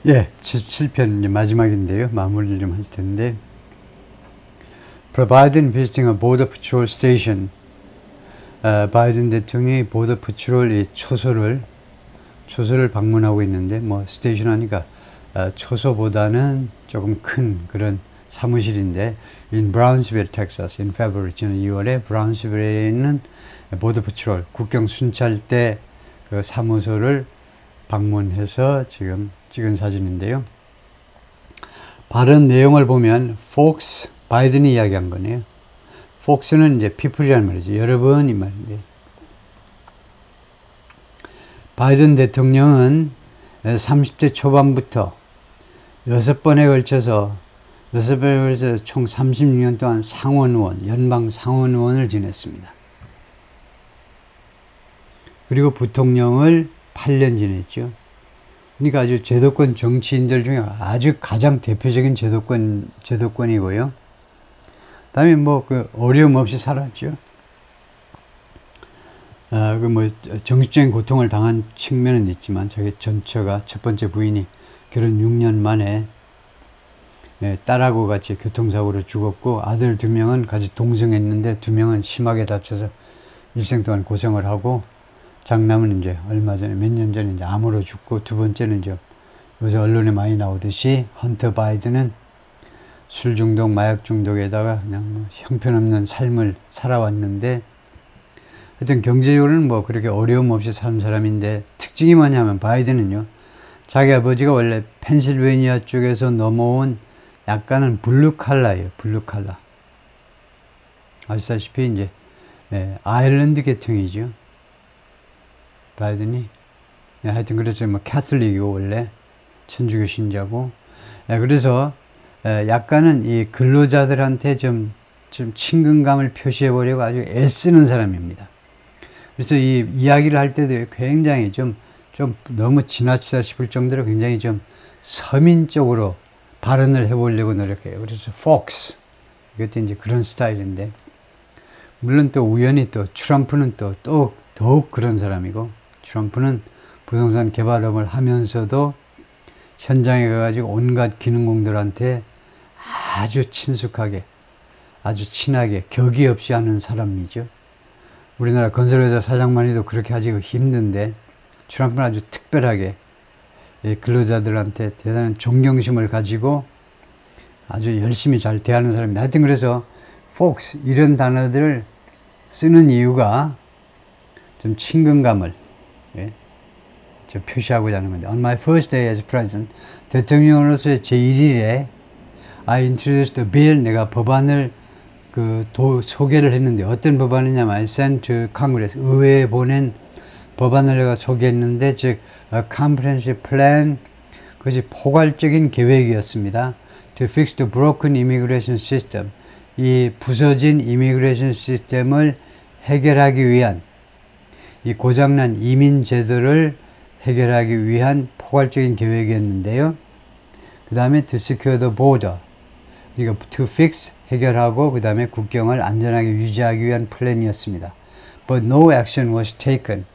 예, 7편 이제 마지막인데요. 마무리를 좀 할 텐데. Biden visiting a border patrol station. 바이든 대통령이 보더 패트롤 초소를 방문하고 있는데, 뭐 스테이션 하니까 초소보다는 조금 큰 그런 사무실인데, in Brownsville, Texas, in February, 지난 2월에 브라운스빌에 있는 보더 패트롤 국경 순찰대 그 사무소를 방문해서 지금 찍은 사진인데요. 발언 내용을 보면 폭스, 바이든이 이야기한 거네요. 폭스는 이제 people이라는 말이죠. 여러분 이 말인데, 바이든 대통령은 30대 초반부터 6번에 걸쳐서 총 36년 동안 상원의원, 연방 상원의원을 지냈습니다. 그리고 부통령을 8년 지냈죠. 그러니까 아주 제도권 정치인들 중에 아주 가장 대표적인 제도권이고요. 다음에 뭐 그 어려움 없이 살았죠. 그 뭐 정신적인 고통을 당한 측면은 있지만, 자기 전처가 첫 번째 부인이 결혼 6년 만에 딸하고 같이 교통사고로 죽었고, 아들 2명은 같이 동성했는데 2명은 심하게 다쳐서 일생 동안 고생을 하고, 장남은 이제 얼마 전에 몇 년 전에 이제 암으로 죽고, 두 번째는 이제 요새 언론에 많이 나오듯이 헌터 바이든은 술 중독, 마약 중독에다가 그냥 뭐 형편없는 삶을 살아왔는데, 하여튼 경제적으로는 뭐 그렇게 어려움 없이 사는 사람인데, 특징이 뭐냐면 바이든은요, 자기 아버지가 원래 펜실베니아 쪽에서 넘어온 약간은 블루칼라예요. 블루칼라. 아시다시피 이제 아일랜드 계통이죠. 바이든이. 하여튼 그래서 뭐 캐톨릭이고 원래 천주교 신자고. 그래서 약간은 이 근로자들한테 좀 친근감을 표시해보려고 아주 애쓰는 사람입니다. 그래서 이 이야기를 할 때도 굉장히 좀 너무 지나치다 싶을 정도로 굉장히 좀 서민적으로 발언을 해보려고 노력해요. 그래서 폭스, 이것도 이제 그런 스타일인데, 물론 또 우연히 또 트럼프는 또 더욱 그런 사람이고, 트럼프는 부동산 개발업을 하면서도 현장에 가가지고 온갖 기능공들한테 아주 친숙하게, 아주 친하게, 격이 없이 하는 사람이죠. 우리나라 건설회사 사장만 해도 그렇게 하기 힘든데, 트럼프는 아주 특별하게 근로자들한테 대단한 존경심을 가지고 아주 열심히 잘 대하는 사람입니다. 하여튼 그래서 폭스 이런 단어들을 쓰는 이유가 좀 친근감을 좀 표시하고자 하는 건데, On my first day as president, 대통령으로서의 제1일에 I introduced a bill, 내가 법안을 소개를 했는데, 어떤 법안이냐면 I sent to Congress, 의회에 보낸 법안을 내가 소개했는데, 즉 a comprehensive plan, 그것이 포괄적인 계획이었습니다. To fix the broken immigration system, 이 부서진 이미그레이션 시스템을 해결하기 위한, 이 고장난 이민 제도를 해결하기 위한 포괄적인 계획이었는데요. 그 다음에 to secure the border, 그러니까 to fix, 해결하고, 그 다음에 국경을 안전하게 유지하기 위한 플랜이었습니다. But no action was taken.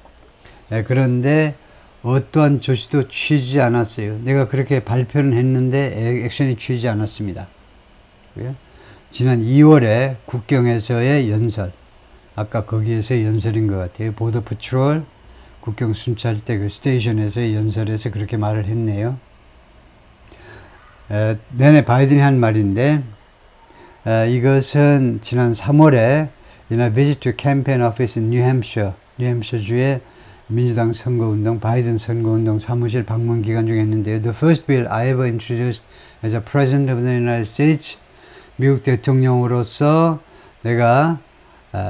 그런데 어떠한 조치도 취하지 않았어요. 내가 그렇게 발표는 했는데 액션이 취하지 않았습니다. 지난 2월에 국경에서의 연설, 아까 거기에서의 연설인 것 같아요. 보더 패트롤 국경 순찰대 그 스테이션에서의 연설에서 그렇게 말을 했네요. 내내 바이든이 한 말인데, 이것은 지난 3월에 in a visit to campaign office in New Hampshire 주의 민주당 선거운동, 바이든 선거운동 사무실 방문 기간 중에 했는데요. The first bill I ever introduced as a president of the United States, 미국 대통령으로서 내가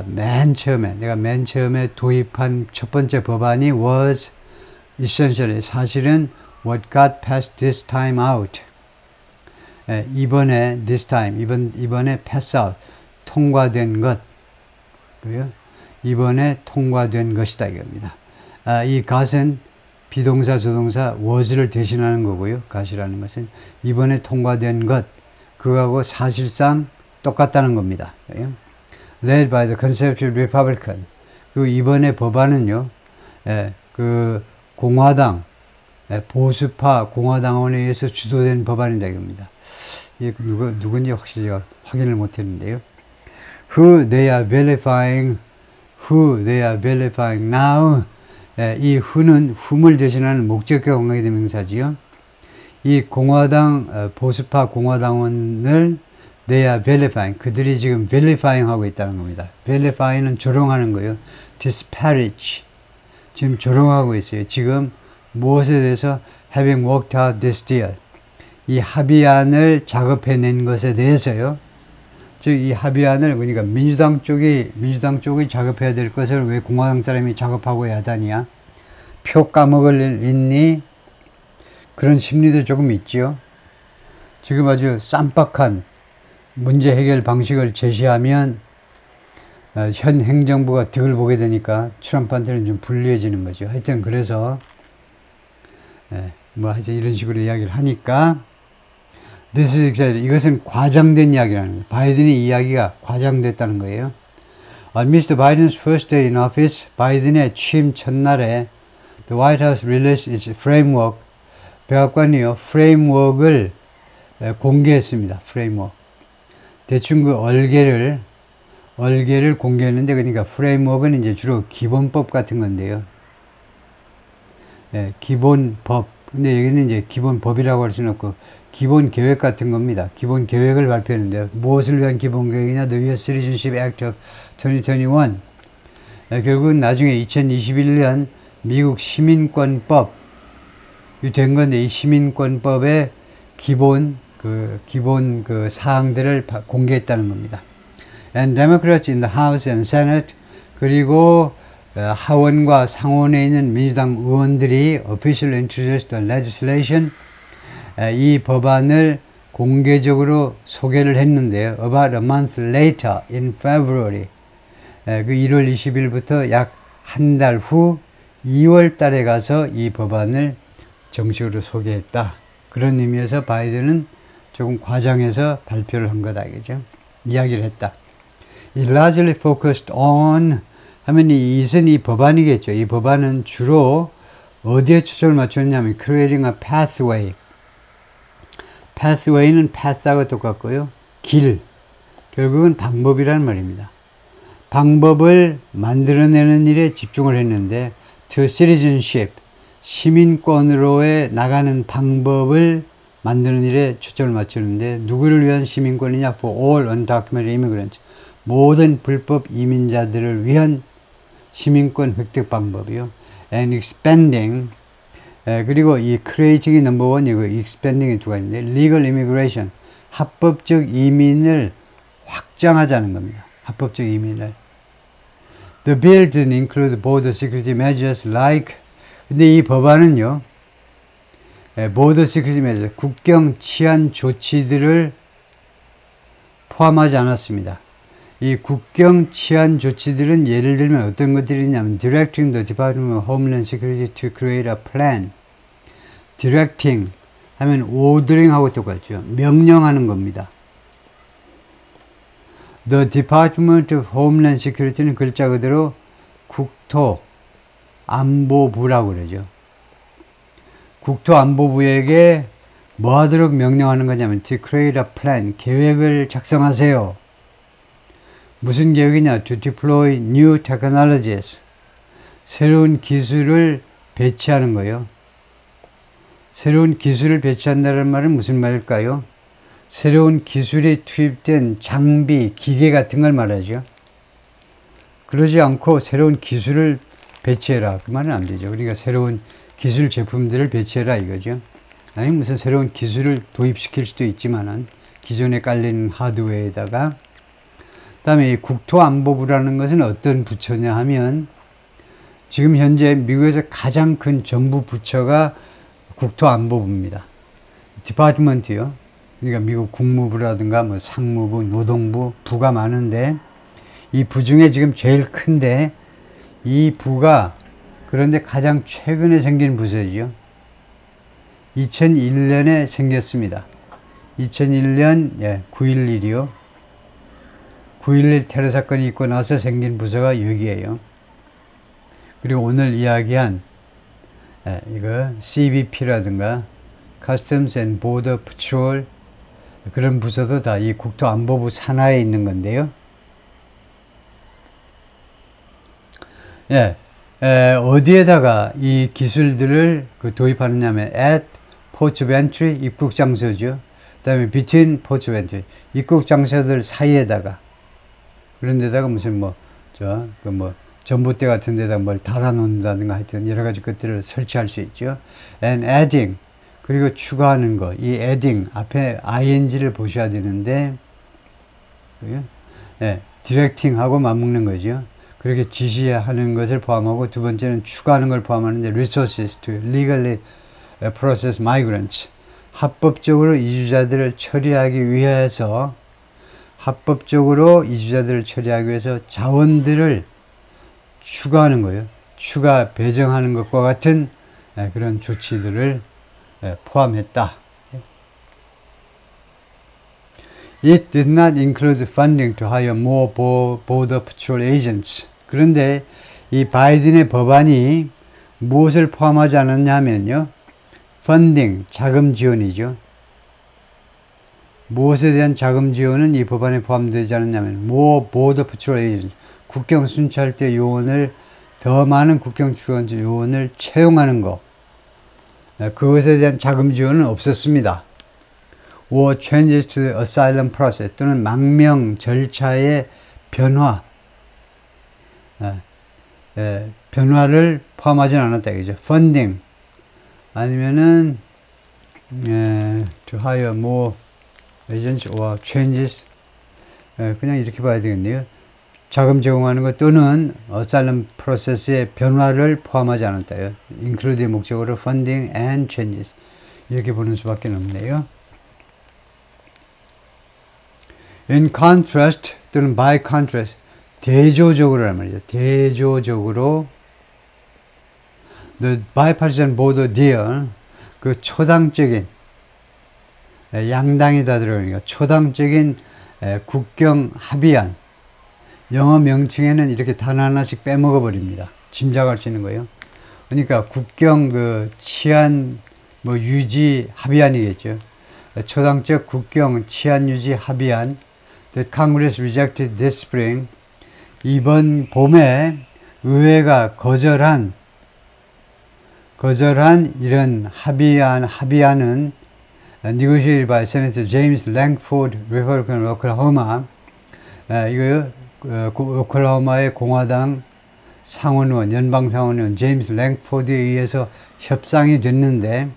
맨 처음에 도입한 첫 번째 법안이 was essentially, 사실은 what got passed this time out. 이번에 this time, 이번에 pass out, 통과된 것, 그래요? 이번에 통과된 것이다 이겁니다. 이 got은 비동사 조동사 was를 대신하는 거고요. got이라는 것은 이번에 통과된 것, 그거하고 사실상 똑같다는 겁니다. 그래요? Led by the Conservative Republican. 그리고 이번에 법안은요, 그 공화당 보수파 공화당원에 의해서 주도된 법안이다 이겁니다. 이게 누군지 확실히 확인을 못했는데요. Who they are vilifying now. 이 who는 whom을 대신하는 목적격 관계 대명사지요. 이 공화당 보수파 공화당원을 they are vilifying, 그들이 지금 vilifying 하고 있다는 겁니다. vilifying은 조롱하는 거예요. disparage, 지금 조롱하고 있어요. 지금 무엇에 대해서 having worked out this deal, 이 합의안을 작업해낸 것에 대해서요. 즉 이 합의안을 그러니까 민주당 쪽이 작업해야 될 것을 왜 공화당 사람이 작업하고 야단이야? 표 까먹을 일 있니? 그런 심리도 조금 있지요. 지금 아주 쌈박한 문제 해결 방식을 제시하면 현 행정부가 득을 보게 되니까 트럼프한테는 좀 불리해지는 거죠. 하여튼 그래서 하여튼 이런 식으로 이야기를 하니까 This is exciting. 이것은 과장된 이야기라는 거예요. 바이든의 이야기가 과장됐다는 거예요. On Mr. Biden's first day in office, 바이든의 취임 첫날에 The White House released its framework. 백악관이요, 프레임워크를 공개했습니다. 프레임워크. 대충 그 얼개를 공개했는데, 그러니까 프레임워크는 이제 주로 기본법 같은 건데요. 기본법. 근데 여기는 이제 기본법이라고 할 수는 없고, 기본 계획 같은 겁니다. 기본 계획을 발표했는데요. 무엇을 위한 기본 계획이냐? The U.S. Citizenship Act of 2021. 결국은 나중에 2021년 미국 시민권법 된 건데, 이 시민권법의 기본 사항들을 공개했다는 겁니다. And Democrats in the House and Senate, 그리고 하원과 상원에 있는 민주당 의원들이 officially introduced the legislation, 이 법안을 공개적으로 소개를 했는데요. About a month later in February, 그 1월 20일부터 약 한 달 후 2월 달에 가서 이 법안을 정식으로 소개했다. 그런 의미에서 바이든은 조금 과장해서 발표를 한 거다, 그죠? 이야기를 했다. It largely focused on 하면 이것은 이 법안이겠죠. 이 법안은 주로 어디에 초점을 맞췄냐면 creating a pathway. pathway는 path하고 똑같고요. 길. 결국은 방법이라는 말입니다. 방법을 만들어내는 일에 집중을 했는데 to citizenship, 시민권으로의 나가는 방법을 만드는 일에 초점을 맞추는데 누구를 위한 시민권이냐? For all undocumented immigrants, 모든 불법 이민자들을 위한 시민권 획득 방법이요. And expanding, 그리고 이 creating이 넘버 원이고 expanding이 두 가지인데 legal immigration, 합법적 이민을 확장하자는 겁니다. 합법적 이민을. The bill didn't include border security measures like, 근데 이 법안은요, border security measures, 국경 치안 조치들을 포함하지 않았습니다. 이 국경 치안 조치들은 예를 들면 어떤 것들이냐면 directing the Department of Homeland Security to create a plan. directing 하면 ordering하고 똑같죠. 명령하는 겁니다. The Department of Homeland Security는 글자 그대로 국토안보부라고 그러죠. 국토안보부에게 뭐 하도록 명령하는 거냐면 to create a plan, 계획을 작성하세요. 무슨 계획이냐? To deploy new technologies, 새로운 기술을 배치하는 거예요. 새로운 기술을 배치한다는 말은 무슨 말일까요? 새로운 기술이 투입된 장비, 기계 같은 걸 말하죠. 그러지 않고 새로운 기술을 배치해라, 그 말은 안 되죠. 그러니까 새로운 기술 제품들을 배치해라 이거죠. 아니 무슨 새로운 기술을 도입시킬 수도 있지만은 기존에 깔린 하드웨어에다가. 그다음에 이 국토안보부라는 것은 어떤 부처냐 하면 지금 현재 미국에서 가장 큰 정부 부처가 국토안보부입니다. 디파트먼트요. 그러니까 미국 국무부라든가 뭐 상무부, 노동부, 부가 많은데 이 부 중에 지금 제일 큰데 이 부가 그런데 가장 최근에 생긴 부서죠. 2001년에 생겼습니다. 2001년 9.11이요. 9.11 테러 사건이 있고 나서 생긴 부서가 여기에요. 그리고 오늘 이야기한 이거 CBP라든가 Customs and Border Patrol 그런 부서도 다 이 국토안보부 산하에 있는 건데요. 어디에다가 이 기술들을 도입하느냐면 at port of entry 입국 장소죠. 그 다음에 between port of entry 입국 장소들 사이에다가 그런 데다가 무슨 전봇대 같은 데다가 뭘 달아놓는다든가 하여튼 여러 가지 것들을 설치할 수 있죠. and adding 그리고 추가하는 거. 이 adding 앞에 ing를 보셔야 되는데 directing하고 맞먹는 거죠. 그렇게 지시하는 것을 포함하고 두 번째는 추가하는 걸 포함하는데 resources to legally process migrants 합법적으로 이주자들을 처리하기 위해서 자원들을 추가하는 거예요. 추가 배정하는 것과 같은 그런 조치들을 포함했다. It did not include funding to hire more border patrol agents. 그런데 이 바이든의 법안이 무엇을 포함하지 않았냐면요. funding, 자금 지원이죠. 무엇에 대한 자금 지원은 이 법안에 포함되지 않았냐면 more border patrol agents. 국경 순찰대 요원을 더 많은 국경 순찰대 요원을 채용하는 것. 그것에 대한 자금 지원은 없었습니다. or changes to the asylum process 또는 망명 절차의 변화 변화를 포함하지 않았다 이거죠. funding 아니면은 to hire more agents or changes 그냥 이렇게 봐야 되겠네요. 자금 제공하는 것 또는 asylum process의 변화를 포함하지 않았다요. include의 목적으로 funding and changes 이렇게 보는 수밖에 없네요. in contrast 또는 by contrast 대조적으로란 말이죠. 대조적으로 the bipartisan border deal 그 초당적인 양당이 다 들어가니까 초당적인 국경 합의안 영어 명칭에는 이렇게 단 하나씩 빼먹어 버립니다. 짐작할 수 있는 거예요. 그러니까 국경 치안 유지 합의안이겠죠. 초당적 국경 치안 유지 합의안 that Congress rejected this spring 이번 봄에 의회가 거절한 이런 합의안은 negotiated by Senator James Lankford, Republican of Oklahoma. 이거요, 오클라호마의 공화당 상원의원, 연방 상원의원 제임스 랭포드에 의해서 협상이 됐는데,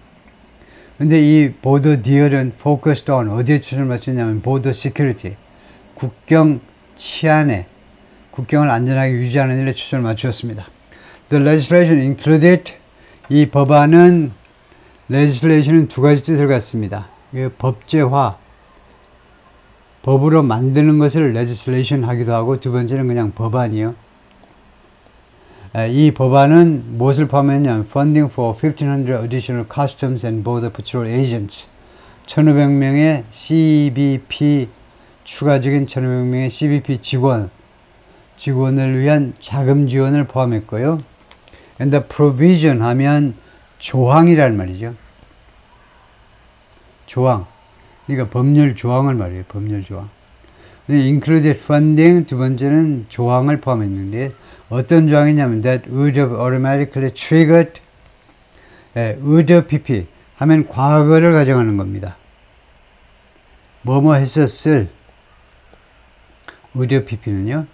근데 이 보더 디얼은 focused on 어디에 초점을 맞췄냐면 보더 시큐리티, 국경 치안에, 국경을 안전하게 유지하는 일에 초점을 맞추었습니다. The legislation included 이 법안은 legislation은 두 가지 뜻을 갖습니다. 법제화, 법으로 만드는 것을 legislation 하기도 하고 두 번째는 그냥 법안이요. 이 법안은 무엇을 포함했냐면 funding for 1,500 additional customs and border patrol agents 1,500명의 CBP 추가적인 1,500명의 CBP 직원을 위한 자금 지원을 포함했고요. And the provision 하면 조항이란 말이죠. 조항. 그러니까 법률 조항을 말이에요. 법률 조항. included funding 두 번째는 조항을 포함했는데 어떤 조항이냐면 that would have automatically triggered would have PP 하면 과거를 가정하는 겁니다. 뭐뭐 했었을 would have PP는요.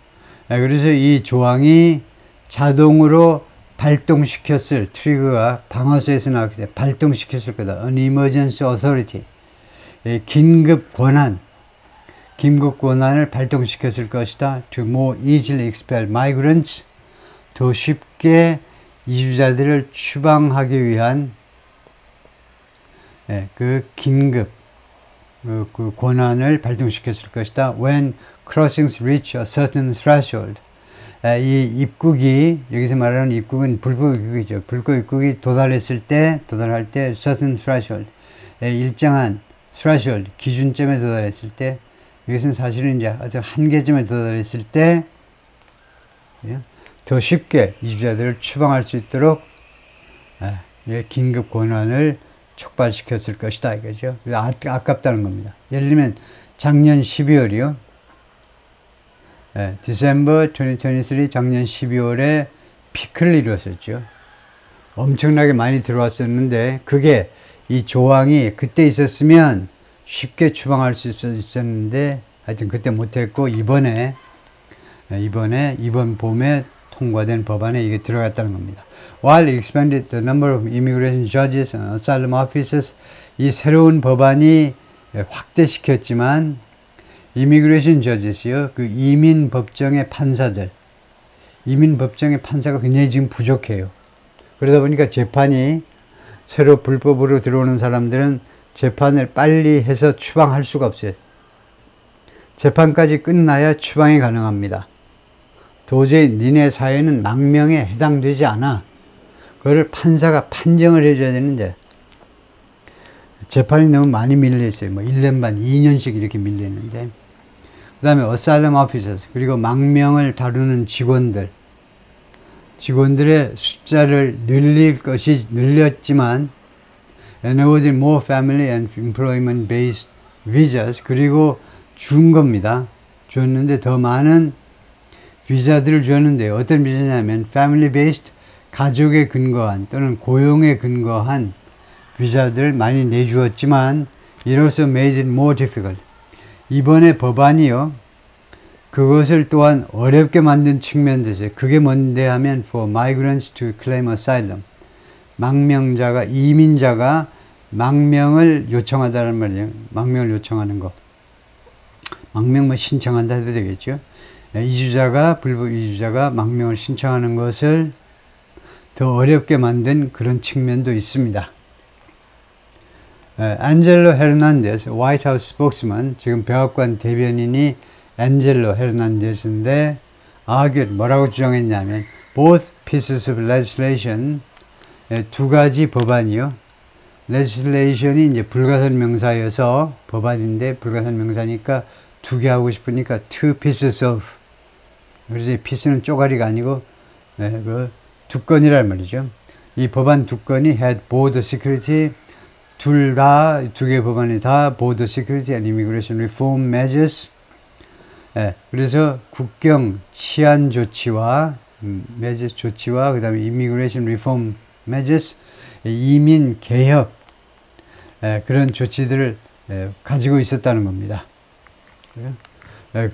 그래서 이 조항이 자동으로 발동시켰을 트리거가 방어서에서 나왔기 때문에 발동시켰을 거다. An emergency authority 긴급 권한을 발동시켰을 것이다. To more easily expel migrants 더 쉽게 이주자들을 추방하기 위한 그 긴급 그 권한을 발동시켰을 것이다. When crossings reach a certain threshold 이 입국이 여기서 말하는 입국은 불법 입국이죠. 불법 입국이 도달할 때 certain threshold 일정한 threshold 기준점에 도달했을 때 여기서는 사실은 이제 어떤 한계점에 도달했을 때 더 쉽게 이주자들을 추방할 수 있도록 긴급 권한을 촉발시켰을 것이다 이거죠. 아깝다는 겁니다. 예를 들면 작년 12월이요. December 2023 작년 12월에 피크를 이뤘었죠. 엄청나게 많이 들어왔었는데 그게 이 조항이 그때 있었으면 쉽게 추방할 수 있었는데 하여튼 그때 못했고 이번 봄에 통과된 법안에 이게 들어갔다는 겁니다. While expanded the number of immigration judges and asylum officers, 이 새로운 법안이 확대시켰지만 immigration judges요, 그 이민 법정의 판사들, 이민 법정의 판사가 굉장히 지금 부족해요. 그러다 보니까 재판이 새로 불법으로 들어오는 사람들은 재판을 빨리 해서 추방할 수가 없어요. 재판까지 끝나야 추방이 가능합니다. 도저히 니네 사회는 망명에 해당되지 않아. 그거를 판사가 판정을 해줘야 되는데 재판이 너무 많이 밀려있어요. 뭐 1년 반, 2년씩 이렇게 밀려있는데 그 다음에 asylum officers, 그리고 망명을 다루는 직원들의 숫자를 늘릴 것이 늘렸지만 enabled more family and employment based visas, 그리고 준 겁니다. 줬는데 더 많은 비자들을 줬는데 어떤 비자냐면 family based, 가족에 근거한 또는 고용에 근거한 비자들 많이 내주었지만 이로써 made it more difficult. 이번에 법안이요, 그것을 또한 어렵게 만든 측면도 있어요. 그게 뭔데 하면 for migrants to claim asylum, 망명자가, 이민자가 망명을 요청하다는 말이에요. 망명을 요청하는 거, 망명 뭐 신청한다 해도 되겠죠. 이주자가, 불법 이주자가 망명을 신청하는 것을 더 어렵게 만든 그런 측면도 있습니다. 안젤로 헤르난데스, 화이트하우스 스포크스맨, 지금 백악관 대변인이 안젤로 헤르난데스인데 뭐라고 주장했냐면 both pieces of legislation, 두 가지 법안이요. legislation이 이제 불가산 명사여서 법안인데 불가산 명사니까 두 개 하고 싶으니까 two pieces of, 그래서 이 piece는 쪼가리가 아니고 그 두 건이란 말이죠. 이 법안 두 건이 had border security, 두 개 법안이 다 border security and immigration reform measures, 그래서 국경 치안 조치와 measures 조치와 그 다음에 immigration reform measures, 이민 개혁, 그런 조치들을 가지고 있었다는 겁니다.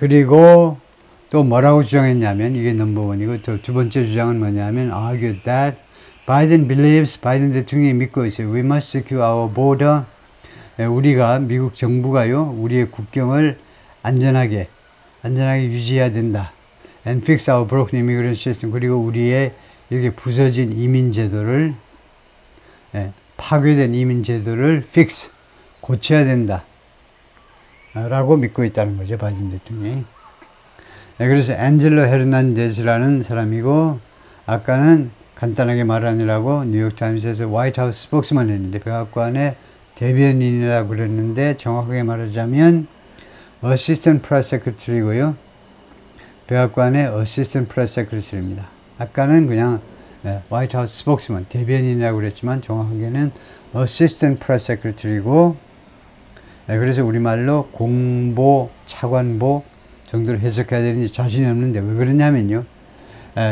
그리고 또 뭐라고 주장했냐면, 이게 넘버원이고 또 두 번째 주장은 뭐냐면 argued that Biden believes, 바이든 대통령이 믿고 있어요. We must secure our border. 우리가, 미국 정부가요, 우리의 국경을 안전하게 유지해야 된다. And fix our broken immigration system. 그리고 우리의 이렇게 부서진 이민 제도를, 파괴된 이민 제도를 fix, 고쳐야 된다. 라고 믿고 있다는 거죠, 바이든 대통령이. 그래서 안젤로 헤르난데스라는 사람이고, 아까는 간단하게 말하느라고 뉴욕타임스에서 화이트하우스 스포크스만 했는데 백악관의 대변인이라고 그랬는데 정확하게 말하자면 어시스턴트 프레스 세크리터리고요. 백악관의 어시스턴트 프레스 세크리터리입니다. 아까는 그냥 화이트하우스 스포크스만 대변인이라고 그랬지만 정확하게는 어시스턴트 프레스 세크리터리고, 그래서 우리말로 공보, 차관보 정도로 해석해야 되는지 자신이 없는데 왜 그러냐면요.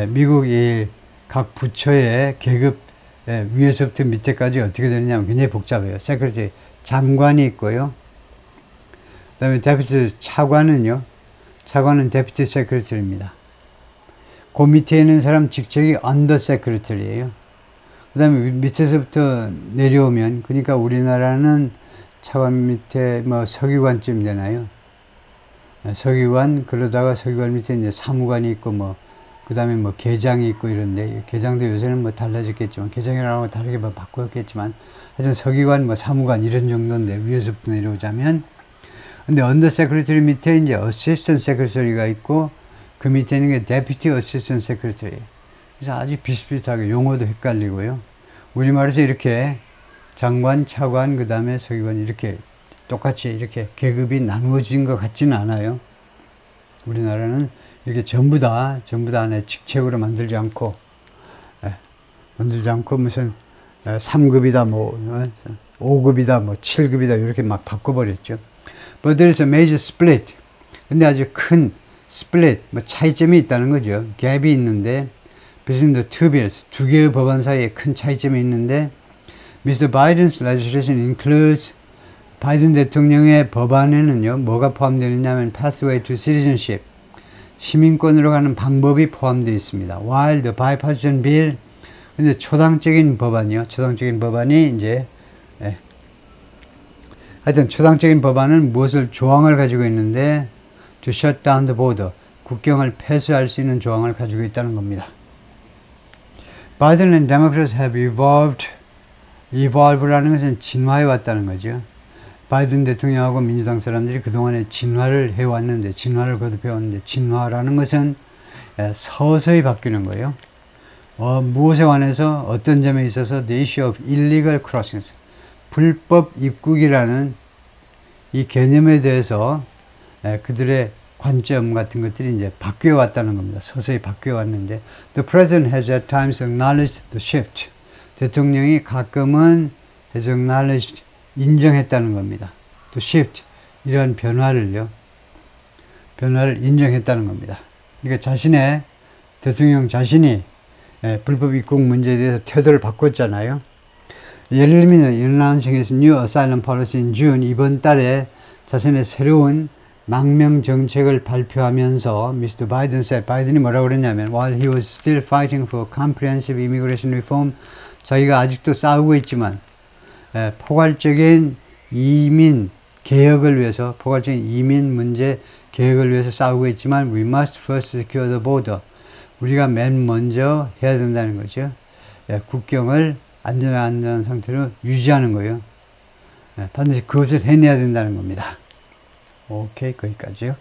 미국이 각 부처의 계급 위에서부터 밑에까지 어떻게 되느냐면 굉장히 복잡해요. 세크리터리 장관이 있고요. 그 다음에 데피티 차관은 데피티 세크리터리입니다. 그 밑에 있는 사람 직책이 언더 세크리터리예요. 그 다음에 밑에서부터 내려오면, 그러니까 우리나라는 차관 밑에 뭐 서기관쯤 되나요? 서기관, 그러다가 서기관 밑에 이제 사무관이 있고 그 다음에 계장이 있고 이런데, 계장도 요새는 달라졌겠지만, 계장이라고 다르게 바꾸었겠지만, 하여튼 서기관, 사무관 이런 정도인데, 위에서부터 내려오자면, 근데 언더 세크리터리 밑에 이제 어시스턴트 세크리터리가 있고, 그 밑에 있는 게 데피티 어시스턴트 세크리터리. 그래서 아주 비슷비슷하게 용어도 헷갈리고요. 우리말에서 이렇게 장관, 차관, 그 다음에 서기관 이렇게 똑같이 이렇게 계급이 나누어진 것 같지는 않아요. 우리나라는 이렇게 전부 다 하나의 직책으로 만들지 않고 무슨 3급이다, 뭐, 5급이다, 뭐, 7급이다, 이렇게 막 바꿔버렸죠. But there is a major split. 근데 아주 큰 split, 뭐, 차이점이 있다는 거죠. 갭이 있는데, between the two bills, 두 개의 법안 사이에 큰 차이점이 있는데, Mr. Biden's legislation includes, 바이든 대통령의 법안에는요, 뭐가 포함되느냐면, pathway to citizenship, 시민권으로 가는 방법이 포함되어 있습니다. While the bipartisan bill, 근데 초당적인 법안이요. 초당적인 법안이 이제, 하여튼 초당적인 법안은 무엇을 조항을 가지고 있는데, to shut down the border, 국경을 폐쇄할 수 있는 조항을 가지고 있다는 겁니다. Biden and Democrats have evolve라는 것은 진화해 왔다는 거죠. 바이든 대통령하고 민주당 사람들이 그동안에 진화를 해왔는데, 진화를 거듭해왔는데, 진화라는 것은 서서히 바뀌는 거예요. 무엇에 관해서, 어떤 점에 있어서 the issue of illegal crossings, 불법 입국이라는 이 개념에 대해서 그들의 관점 같은 것들이 이제 바뀌어 왔다는 겁니다. 서서히 바뀌어 왔는데, the president has at times acknowledged the shift. 대통령이 가끔은 has acknowledged, 인정했다는 겁니다. to shift, 이런 변화를 인정했다는 겁니다. 그러니까 대통령 자신이 불법 입국 문제에 대해서 태도를 바꿨잖아요. 예를 들면, announcing new asylum policy in June, 이번 달에 자신의 새로운 망명 정책을 발표하면서 Mr. Biden said, 바이든이 뭐라고 그랬냐면, while he was still fighting for comprehensive immigration reform, 자기가 아직도 싸우고 있지만, 포괄적인 이민 개혁을 위해서, 포괄적인 이민 문제 개혁을 위해서 싸우고 있지만, we must first secure the border. 우리가 맨 먼저 해야 된다는 거죠. 국경을 안전한 상태로 유지하는 거예요. 반드시 그것을 해내야 된다는 겁니다. 오케이, 거기까지요.